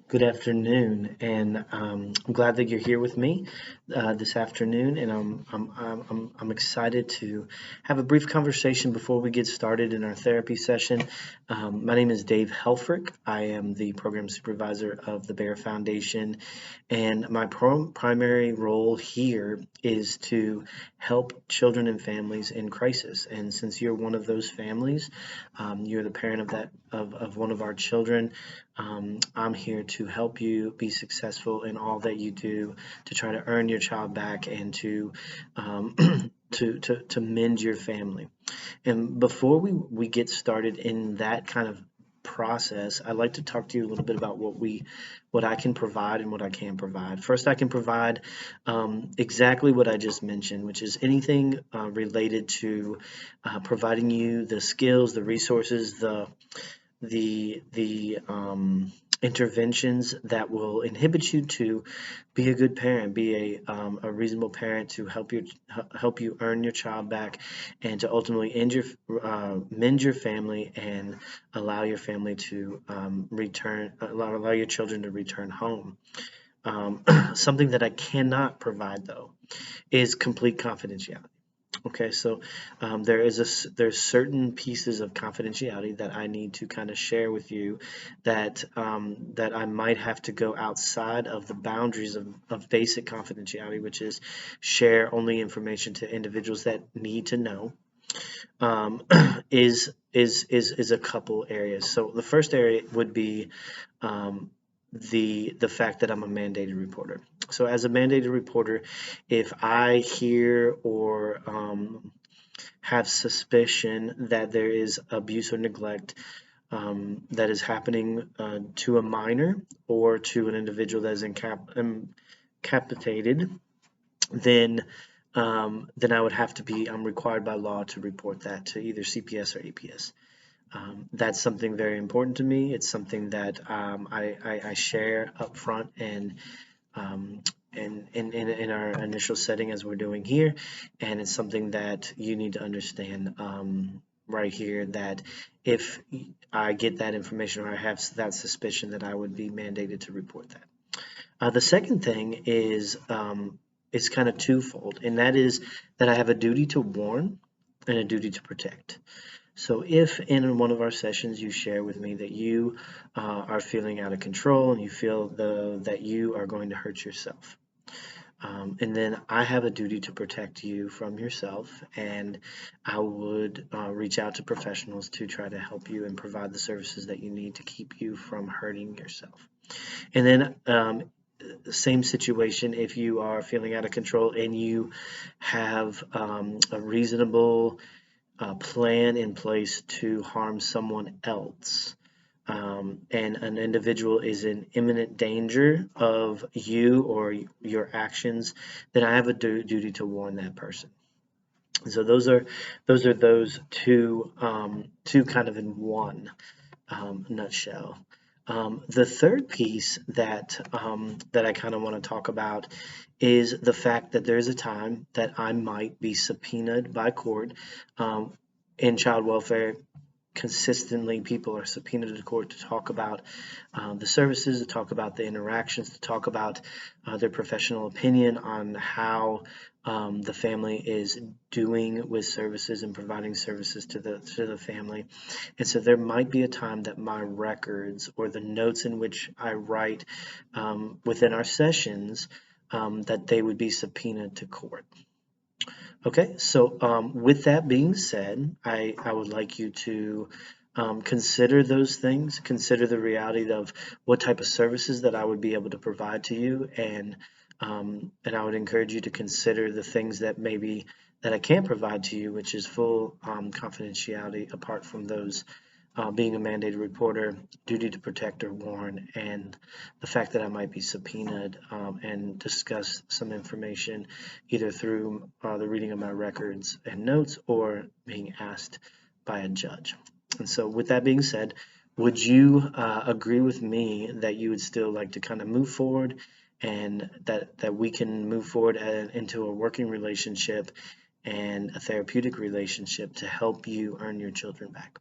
Good afternoon, and I'm glad that you're here with me this afternoon, and I'm excited to have a brief conversation before we get started in our therapy session. My name is Dave Helfrich. I am the program supervisor of the Bear Foundation, and my primary role here is to help children and families in crisis. And since you're one of those families, you're the parent of one of our children. I'm here to help you be successful in all that you do to try to earn your child back and to um, to mend your family. And before we get started in that kind of process, I'd like to talk to you a little bit about what I can provide and what I can provide. First, I can provide exactly what I just mentioned, which is anything related to providing you the skills, the resources, the interventions that will inhibit you to be a good parent, be a reasonable parent to help you earn your child back, and to ultimately mend your family and allow your family to allow your children to return home. Something that I cannot provide though is complete confidentiality. Okay, so there's certain pieces of confidentiality that I need to kind of share with you that I might have to go outside of the boundaries of basic confidentiality, which is share only information to individuals that need to know. Um, is a couple areas. So the first area would be um, the fact that I'm a mandated reporter. So as a mandated reporter, if I hear or have suspicion that there is abuse or neglect that is happening to a minor or to an individual that is incapacitated, then then I would have to be, I'm required by law to report that to either CPS or APS. That's something very important to me. It's something that I share up front um, and in our initial setting as we're doing here. And it's something that you need to understand right here that if I get that information or I have that suspicion that I would be mandated to report that. The second thing is kind of twofold, and that is that I have a duty to warn and a duty to protect. So if in one of our sessions you share with me that you are feeling out of control and you feel that you are going to hurt yourself, and then I have a duty to protect you from yourself, and I would reach out to professionals to try to help you and provide the services that you need to keep you from hurting yourself. And then same situation if you are feeling out of control and you have a reasonable plan in place to harm someone else, and an individual is in imminent danger of you or your actions, then I have a duty to warn that person. So those two kind of in one nutshell. The third piece that I kind of want to talk about is the fact that there's a time that I might be subpoenaed by court. In child welfare, consistently people are subpoenaed to court to talk about the services, to talk about the interactions, to talk about their professional opinion on how the family is doing with services and providing services to the family. And so there might be a time that my records or the notes in which I write within our sessions that they would be subpoenaed to court. Okay, so with that being said, I would like you to consider those things, consider the reality of what type of services that I would be able to provide to you, and I would encourage you to consider the things that maybe that I can't provide to you, which is full confidentiality apart from those being a mandated reporter, duty to protect or warn, and the fact that I might be subpoenaed and discuss some information either through the reading of my records and notes or being asked by a judge. And so, with that being said, would you agree with me that you would still like to kind of move forward and that we can move forward into a working relationship and a therapeutic relationship to help you earn your children back?